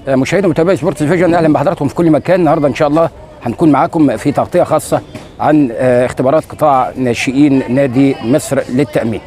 مشاهدي ومتابعي سبورت فيجن، اهلا بحضراتكم في كل مكان. النهارده ان شاء الله هنكون معاكم في تغطيه خاصه عن اختبارات قطاع ناشئين نادي مصر للتأمين.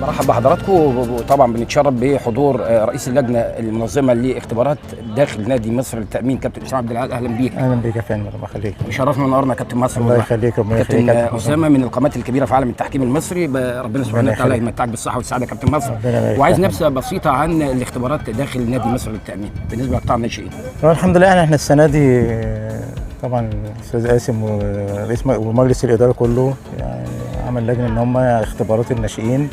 برحب بحضراتكم، وطبعا بنتشرف بحضور رئيس اللجنه المنظمه لاختبارات داخل نادي مصر للتأمين كابتن اسامه عبد العال. اهلا بيك. اهلا بيك يا فندم، الله يخليك. شرفنا ونورنا كابتن مصر. الله يخليك ربنا يخليك. كابتن اسامه من القامات الكبيره في عالم التحكيم المصري، ربنا سبحانه وتعالى يمتعك بالصحه والسعاده يا كابتن مصر. وعايز نبذه بسيطه عن الاختبارات داخل نادي مصر للتأمين بالنسبه لقطاع الناشئين. الحمد لله احنا السنه دي طبعا الاستاذ قاسم ورئيس ومجلس الاداره كله يعني عمل لجنه ان هم اختبارات الناشئين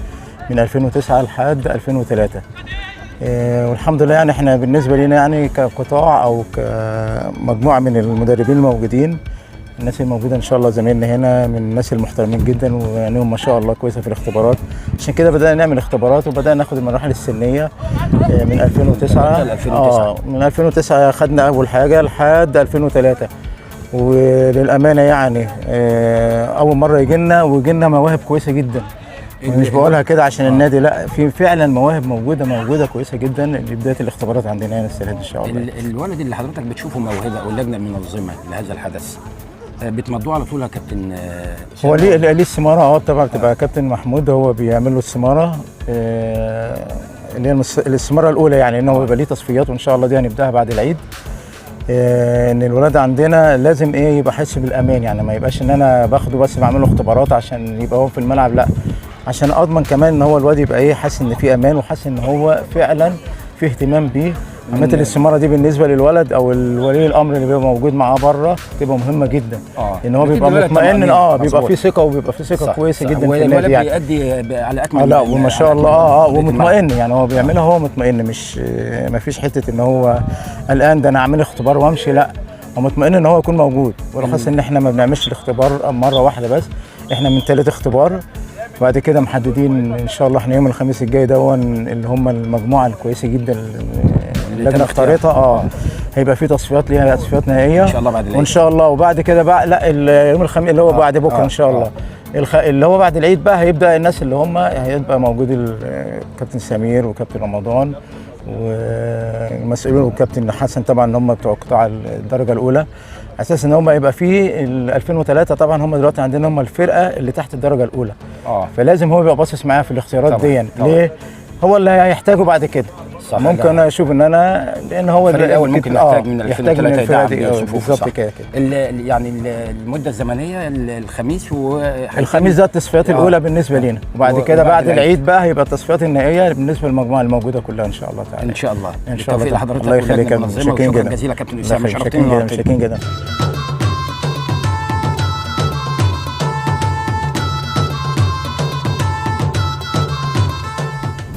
من 2009 لحد 2003. والحمد لله يعني احنا بالنسبه لنا يعني كقطاع او كمجموعه من المدربين الموجودين، الناس الموجوده ان شاء الله زمايلنا هنا من الناس المحترمين جدا وعينيهم ما شاء الله كويسه في الاختبارات. عشان كده بدانا نعمل اختبارات وبدانا ناخد المراحل السنيه من 2009. من 2009 خدنا اول حاجه لحد 2003. وللامانه يعني اول مره يجي لنا مواهب كويسه جدا. مش بقولها كده عشان النادي، لا، في فعلا مواهب موجوده كويسه جدا لبدايه الاختبارات عندنا هنا السنه دي ان شاء الله. الولد اللي حضرتك بتشوفه موهبه او اللجنه المنظمه لهذا الحدث بتمضوه على طول يا كابتن؟ هو ليه السماره طبعا بتبقى كابتن محمود هو بيعمل له السماره اللي هي السماره الاولى، يعني ان هو يبقى ليه تصفيات وان شاء الله دي هنبداها بعد العيد. ان الولاد عندنا لازم يبقى حاسس بالامان، يعني ما يبقاش ان انا باخده بس بعمل له اختبارات عشان يبقى هو في الملعب، لا، عشان اضمن كمان ان هو الواد يبقى حاسس ان في امان وحاسس ان هو فعلا في اهتمام بيه. عمليه الاستماره دي بالنسبه للولد او الولي الامر اللي بيبقى موجود معاه بره تبقى مهمه جدا. ان هو بيبقى مطمئن، بيبقى في ثقه وبيبقى في ثقه كويسه جدا في النادي، يعني بيأدي على اكمل لا وما شاء الله ومطمئن، يعني هو بيعملها هو مطمئن، مش ما فيش حته ان هو الان ده انا اعمل اختبار وامشي، لا، هو مطمئن ان هو يكون موجود. ورخص ان احنا ما بنعملش الاختبار مره واحده بس، احنا من 3 اختبار وبعد كده محددين ان شاء الله احنا يوم الخميس الجاي اللي هم المجموعه الكويسه جدا اللجنه اختارتها. هيبقى في تصفيات ليها، تصفيات نهائيه ان شاء الله بعد العيد، وان شاء الله. وبعد كده بقى لا يوم الخميس اللي هو بعد بكره ان شاء الله اللي هو بعد العيد بقى هيبدا الناس اللي هم هيبقى موجود الكابتن سمير وكابتن رمضان والمسؤولين والكابتن حسن طبعا اللي هم بتوع قطاع الدرجه الاولى، اساس ان هم يبقى في 2003 طبعا هم دلوقتي عندنا هم الفرقه اللي تحت الدرجه الاولى. فلازم هو يبقى باصص معايا في الاختيارات دي. ليه؟ هو اللي هيحتاجه بعد كده. ممكن انا اشوف ان انا لان هو الفريق الاول ممكن يحتاج من 2003 يدعم بالظبط كده. يعني المده الزمنيه الخميس الخميس ده التصفيات الاولى بالنسبه لينا، وبعد كده بعد العيد بقى هيبقى التصفيات النهائيه بالنسبه للمجموعه الموجوده كلها ان شاء الله تعالى. ان شاء الله ان شاء الله لحضرتك. الله يخليك، شكرا جزيلا كابتن اسامه، شكرا جدا.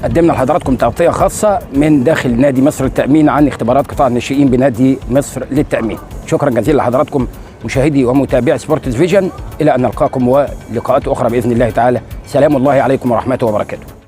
قدمنا لحضراتكم تغطيه خاصه من داخل نادي مصر للتأمين عن اختبارات قطاع الناشئين بنادي مصر للتأمين. شكرا جزيلا لحضراتكم مشاهدي ومتابعي سبورت فيجن، الى ان نلقاكم ولقاءات اخرى باذن الله تعالى. سلام الله عليكم ورحمته وبركاته.